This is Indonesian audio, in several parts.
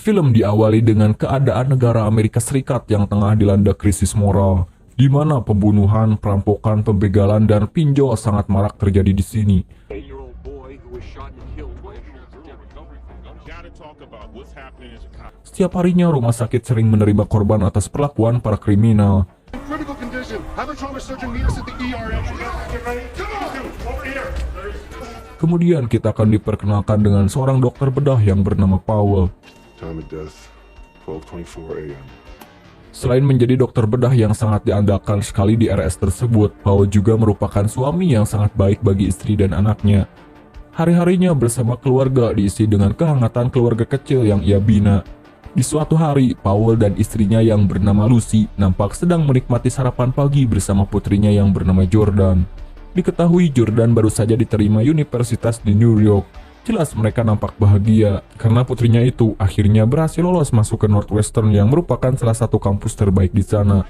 Film diawali dengan keadaan negara Amerika Serikat yang tengah dilanda krisis moral, di mana pembunuhan, perampokan, pembegalan, dan pinjol sangat marak terjadi di sini. Setiap harinya rumah sakit sering menerima korban atas perlakuan para kriminal. Kemudian kita akan diperkenalkan dengan seorang dokter bedah yang bernama Powell. Selain menjadi dokter bedah yang sangat diandalkan sekali di RS tersebut, Powell juga merupakan suami yang sangat baik bagi istri dan anaknya. Hari-harinya bersama keluarga diisi dengan kehangatan keluarga kecil yang ia bina. Di suatu hari, Powell dan istrinya yang bernama Lucy nampak sedang menikmati sarapan pagi bersama putrinya yang bernama Jordan. Diketahui Jordan baru saja diterima universitas di New York. Jelas mereka nampak bahagia karena putrinya itu akhirnya berhasil lolos masuk ke Northwestern yang merupakan salah satu kampus terbaik di sana.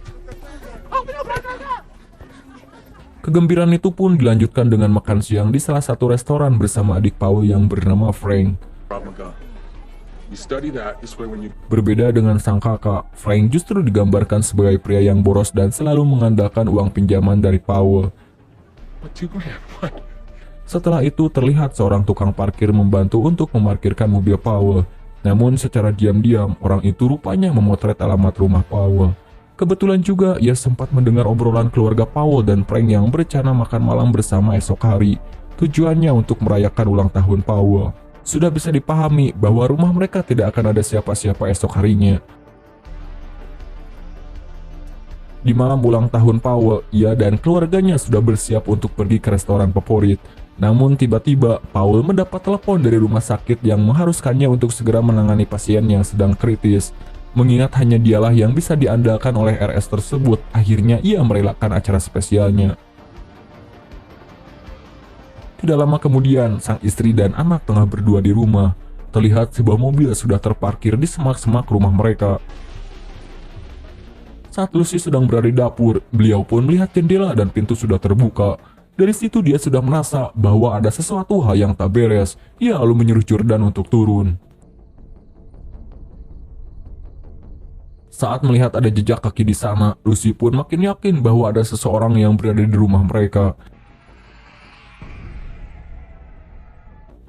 Kegembiraan itu pun dilanjutkan dengan makan siang di salah satu restoran bersama adik Powell yang bernama Frank. Berbeda dengan sang kakak, Frank justru digambarkan sebagai pria yang boros dan selalu mengandalkan uang pinjaman dari Powell. Setelah itu terlihat seorang tukang parkir membantu untuk memarkirkan mobil Powell. Namun secara diam-diam orang itu rupanya memotret alamat rumah Powell. Kebetulan juga ia sempat mendengar obrolan keluarga Powell dan Frank yang berencana makan malam bersama esok hari. Tujuannya untuk merayakan ulang tahun Powell. Sudah bisa dipahami bahwa rumah mereka tidak akan ada siapa-siapa esok harinya. Di malam ulang tahun Powell, ia dan keluarganya sudah bersiap untuk pergi ke restoran favorit. Namun tiba-tiba Powell mendapat telepon dari rumah sakit yang mengharuskannya untuk segera menangani pasien yang sedang kritis. Mengingat hanya dialah yang bisa diandalkan oleh RS tersebut, akhirnya ia merelakan acara spesialnya. Tidak lama kemudian, sang istri dan anak tengah berdua di rumah. Terlihat sebuah mobil sudah terparkir di semak-semak rumah mereka. Saat Lucy sedang berada di dapur, beliau pun melihat jendela dan pintu sudah terbuka. Dari situ dia sudah merasa bahwa ada sesuatu hal yang tak beres. Ia lalu menyuruh Jordan untuk turun. Saat melihat ada jejak kaki di sana, Lucy pun makin yakin bahwa ada seseorang yang berada di rumah mereka.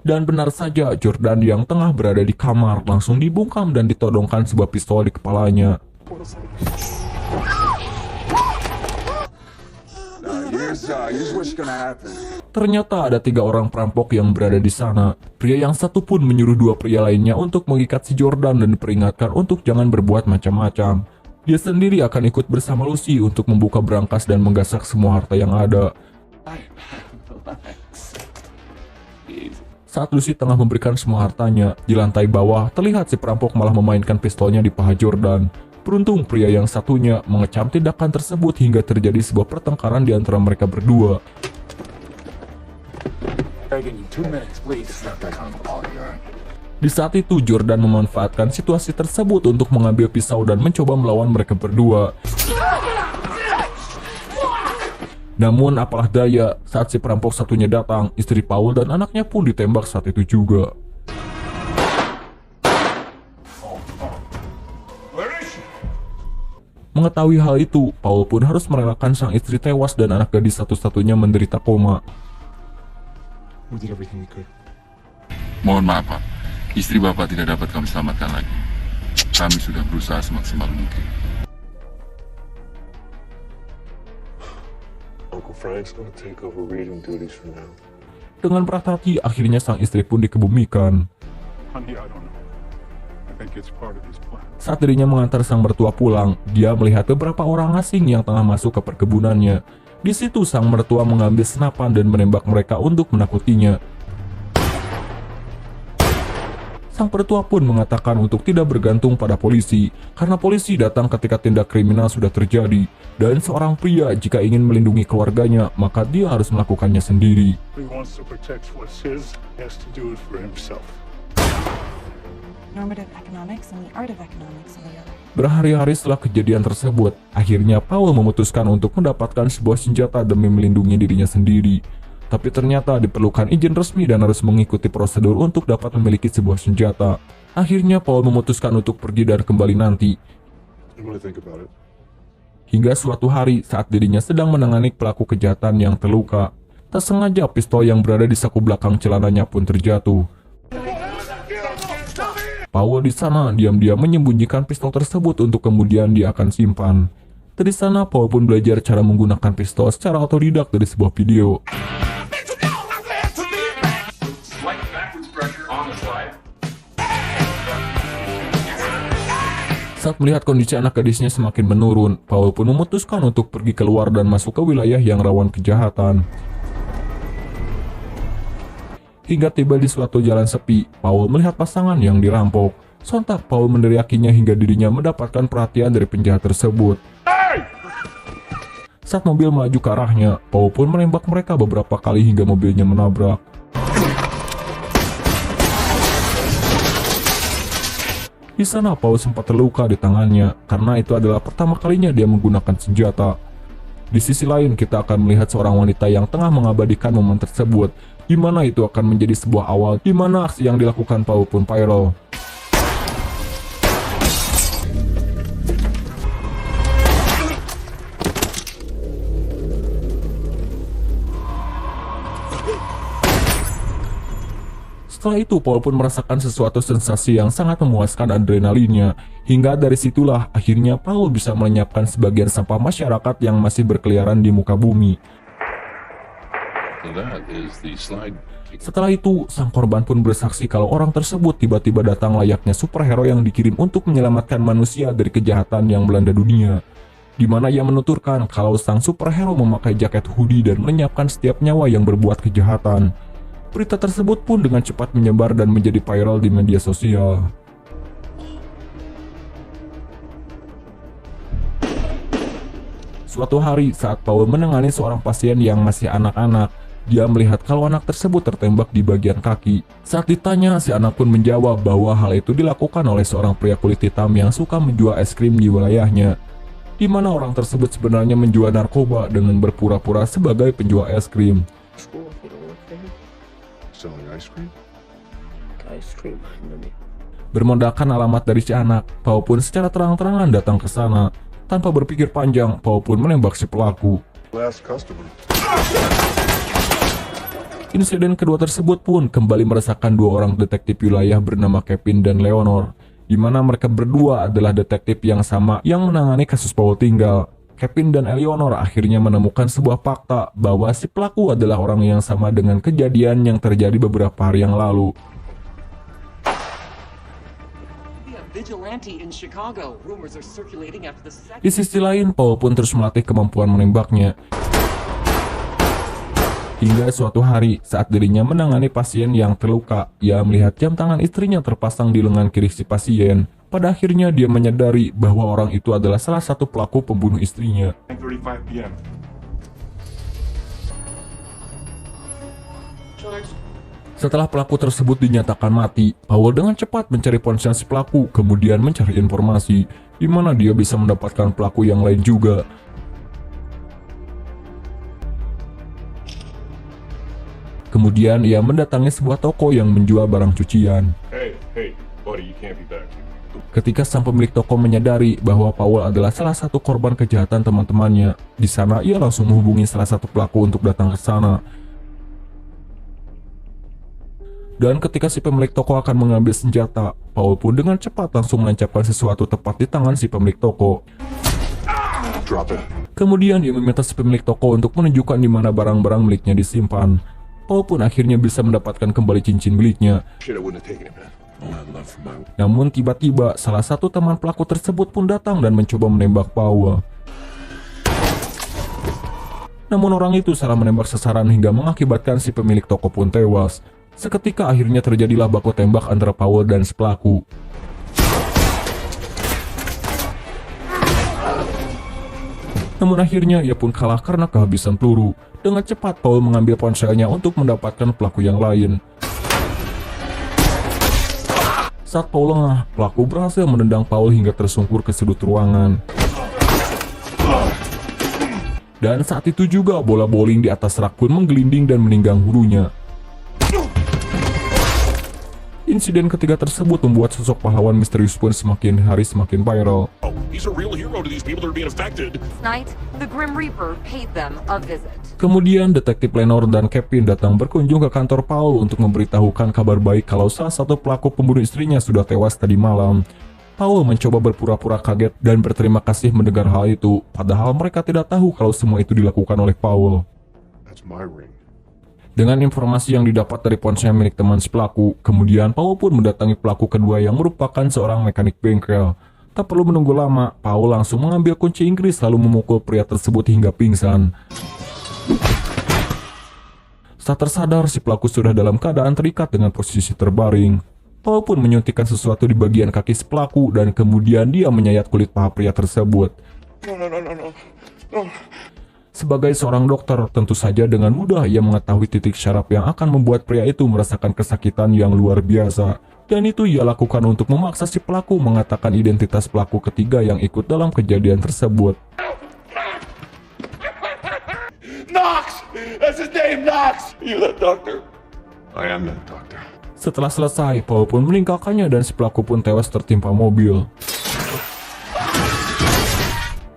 Dan benar saja, Jordan yang tengah berada di kamar langsung dibungkam dan ditodongkan sebuah pistol di kepalanya. Ternyata ada 3 orang perampok yang berada di sana. Pria yang satu pun menyuruh 2 pria lainnya untuk mengikat si Jordan dan diperingatkan untuk jangan berbuat macam-macam. Dia sendiri akan ikut bersama Lucy untuk membuka brankas dan menggasak semua harta yang ada. Saat Lucy tengah memberikan semua hartanya, di lantai bawah terlihat si perampok malah memainkan pistolnya di paha Jordan. Beruntung pria yang satunya mengecam tindakan tersebut hingga terjadi sebuah pertengkaran di antara mereka berdua. Di saat itu Jordan memanfaatkan situasi tersebut untuk mengambil pisau dan mencoba melawan mereka berdua. Namun apalah daya, saat si perampok satunya datang, istri Powell dan anaknya pun ditembak saat itu juga. Mengetahui hal itu, Powell pun harus merelakan sang istri tewas dan anak gadis satu-satunya menderita koma. Mohon maaf Pak, istri Bapak tidak dapat kami selamatkan lagi. Kami sudah berusaha semaksimal mungkin. Dengan berat hati, akhirnya sang istri pun dikebumikan. Saat dirinya mengantar sang mertua pulang, dia melihat beberapa orang asing yang tengah masuk ke perkebunannya. Di situ sang mertua mengambil senapan dan menembak mereka untuk menakutinya. Sang mertua pun mengatakan untuk tidak bergantung pada polisi, karena polisi datang ketika tindak kriminal sudah terjadi. Dan seorang pria jika ingin melindungi keluarganya, maka dia harus melakukannya sendiri. Berhari-hari setelah kejadian tersebut, akhirnya Powell memutuskan untuk mendapatkan sebuah senjata demi melindungi dirinya sendiri. Tapi ternyata diperlukan izin resmi dan harus mengikuti prosedur untuk dapat memiliki sebuah senjata. Akhirnya Paul memutuskan untuk pergi dan kembali nanti. I'm gonna think about it. Hingga suatu hari saat dirinya sedang menangani pelaku kejahatan yang terluka, tak sengaja pistol yang berada di saku belakang celananya pun terjatuh. Paul di sana diam-diam menyembunyikan pistol tersebut untuk kemudian dia akan simpan. Dari sana Paul pun belajar cara menggunakan pistol secara otodidak dari sebuah video. Saat melihat kondisi anak gadisnya semakin menurun, Paul pun memutuskan untuk pergi keluar dan masuk ke wilayah yang rawan kejahatan. Hingga tiba di suatu jalan sepi, Paul melihat pasangan yang dirampok. Sontak Paul meneriakinya hingga dirinya mendapatkan perhatian dari penjahat tersebut. Saat mobil melaju ke arahnya, Paul pun menembak mereka beberapa kali hingga mobilnya menabrak. Di sana Paul sempat terluka di tangannya, karena itu adalah pertama kalinya dia menggunakan senjata. Di sisi lain, kita akan melihat seorang wanita yang tengah mengabadikan momen tersebut, di mana itu akan menjadi sebuah awal di mana aksi yang dilakukan Paul pun viral. Setelah itu, Paul pun merasakan sesuatu sensasi yang sangat memuaskan adrenalinnya. Hingga dari situlah, akhirnya Paul bisa melenyapkan sebagian sampah masyarakat yang masih berkeliaran di muka bumi. Setelah itu, sang korban pun bersaksi kalau orang tersebut tiba-tiba datang layaknya superhero yang dikirim untuk menyelamatkan manusia dari kejahatan yang melanda dunia. Di mana ia menuturkan kalau sang superhero memakai jaket hoodie dan melenyapkan setiap nyawa yang berbuat kejahatan. Berita tersebut pun dengan cepat menyebar dan menjadi viral di media sosial. Suatu hari saat Paul menangani seorang pasien yang masih anak-anak, dia melihat kalau anak tersebut tertembak di bagian kaki. Saat ditanya, si anak pun menjawab bahwa hal itu dilakukan oleh seorang pria kulit hitam yang suka menjual es krim di wilayahnya, di mana orang tersebut sebenarnya menjual narkoba dengan berpura-pura sebagai penjual es krim. Selling ice cream? Ice cream, maybe. Bermodalkan alamat dari si anak, Paul pun secara terang-terangan datang ke sana. Tanpa berpikir panjang, Paul pun menembak si pelaku. Last customer. Insiden kedua tersebut pun kembali meresahkan dua orang detektif wilayah bernama Kevin dan Leonor, di mana mereka berdua adalah detektif yang sama yang menangani kasus Paul tinggal. Kevin dan Eleanor akhirnya menemukan sebuah fakta bahwa si pelaku adalah orang yang sama dengan kejadian yang terjadi beberapa hari yang lalu. Di sisi lain, Paul pun terus melatih kemampuan menembaknya. Hingga suatu hari, saat dirinya menangani pasien yang terluka, ia melihat jam tangan istrinya terpasang di lengan kiri si pasien. Pada akhirnya dia menyadari bahwa orang itu adalah salah satu pelaku pembunuh istrinya. 9:35 p.m. Setelah pelaku tersebut dinyatakan mati, Paul dengan cepat mencari ponsel si pelaku, kemudian mencari informasi, di mana dia bisa mendapatkan pelaku yang lain juga. Kemudian ia mendatangi sebuah toko yang menjual barang cucian. Hey, buddy, you can't be back. Ketika sang pemilik toko menyadari bahwa Paul adalah salah satu korban kejahatan teman-temannya, di sana ia langsung menghubungi salah satu pelaku untuk datang ke sana. Dan ketika si pemilik toko akan mengambil senjata, Paul pun dengan cepat langsung menancapkan sesuatu tepat di tangan si pemilik toko. Drop it. Kemudian dia meminta si pemilik toko untuk menunjukkan di mana barang-barang miliknya disimpan. Paul pun akhirnya bisa mendapatkan kembali cincin miliknya. Shit, I wouldn't have taken it, man. All I love for my... Namun tiba-tiba salah satu teman pelaku tersebut pun datang dan mencoba menembak Paul. Namun orang itu salah menembak sasaran hingga mengakibatkan si pemilik toko pun tewas. Seketika akhirnya terjadilah baku tembak antara Paul dan si pelaku. Namun akhirnya ia pun kalah karena kehabisan peluru. Dengan cepat Paul mengambil ponselnya untuk mendapatkan pelaku yang lain. Saat Paul lengah, pelaku berhasil menendang Paul hingga tersungkur ke sudut ruangan. Dan saat itu juga bola bowling di atas rak pun menggelinding dan meninggang hulunya. Di Insiden ketiga tersebut membuat sosok pahlawan misterius pun semakin hari semakin viral. Oh, he's a real hero to these people that are being affected. Night, the Grim Reaper paid them a visit. Kemudian detektif Lenore dan Kevin datang berkunjung ke kantor Paul untuk memberitahukan kabar baik kalau salah satu pelaku pembunuh istrinya sudah tewas tadi malam. Paul mencoba berpura-pura kaget dan berterima kasih mendengar hal itu, padahal mereka tidak tahu kalau semua itu dilakukan oleh Paul. That's my ring. Dengan informasi yang didapat dari ponsel milik teman si pelaku, kemudian Paul pun mendatangi pelaku kedua yang merupakan seorang mekanik bengkel. Tak perlu menunggu lama, Paul langsung mengambil kunci Inggris lalu memukul pria tersebut hingga pingsan. Saat tersadar, si pelaku sudah dalam keadaan terikat dengan posisi terbaring. Paul pun menyuntikkan sesuatu di bagian kaki si pelaku dan kemudian dia menyayat kulit paha pria tersebut. No. Sebagai seorang dokter, tentu saja dengan mudah ia mengetahui titik syaraf yang akan membuat pria itu merasakan kesakitan yang luar biasa. Dan itu ia lakukan untuk memaksa si pelaku mengatakan identitas pelaku ketiga yang ikut dalam kejadian tersebut. Knox! That's his name, Knox! You that doctor? I am that doctor. Setelah selesai, Paul pun meninggalkannya dan si pelaku pun tewas tertimpa mobil.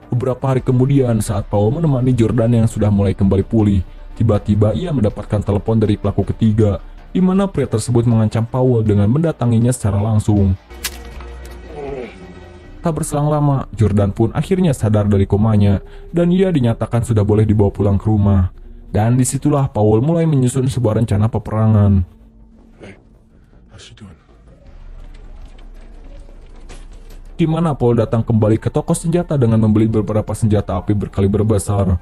Beberapa hari kemudian, saat Paul menemani Jordan yang sudah mulai kembali pulih, tiba-tiba ia mendapatkan telepon dari pelaku ketiga, di mana pria tersebut mengancam Paul dengan mendatanginya secara langsung. Tak berselang lama, Jordan pun akhirnya sadar dari komanya, dan ia dinyatakan sudah boleh dibawa pulang ke rumah. Dan disitulah Paul mulai menyusun sebuah rencana peperangan. Hey, how's she doing? Di mana Paul datang kembali ke toko senjata dengan membeli beberapa senjata api berkaliber besar.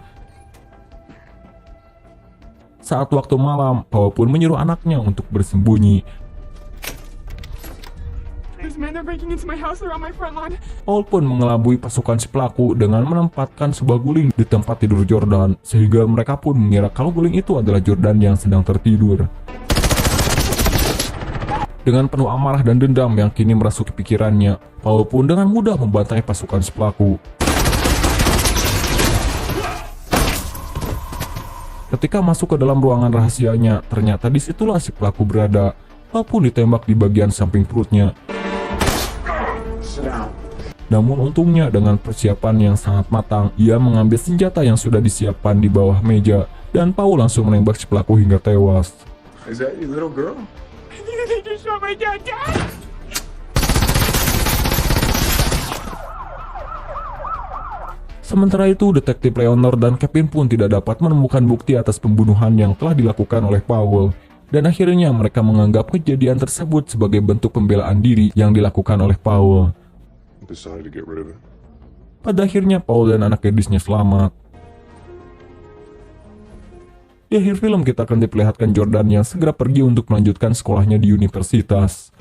Saat waktu malam, Paul pun menyuruh anaknya untuk bersembunyi. These men are breaking into my house around my front lawn. Paul pun mengelabui pasukan si pelaku dengan menempatkan sebuah guling di tempat tidur Jordan, sehingga mereka pun mengira kalau guling itu adalah Jordan yang sedang tertidur. Dengan penuh amarah dan dendam yang kini merasuki pikirannya, Paul pun dengan mudah membantai pasukan si pelaku. Ketika masuk ke dalam ruangan rahasianya, ternyata disitulah si pelaku berada. Paul pun ditembak di bagian samping perutnya. Namun untungnya dengan persiapan yang sangat matang, ia mengambil senjata yang sudah disiapkan di bawah meja, dan Paul langsung menembak si pelaku hingga tewas. Is that your little girl? They just shot my dad. Sementara itu, detektif Leonor dan Kevin pun tidak dapat menemukan bukti atas pembunuhan yang telah dilakukan oleh Paul. Dan akhirnya mereka menganggap kejadian tersebut sebagai bentuk pembelaan diri yang dilakukan oleh Paul. Decided to get rid of it. Pada akhirnya Paul dan anak gadisnya selamat. Di akhir film kita akan diperlihatkan Jordan yang segera pergi untuk melanjutkan sekolahnya di universitas.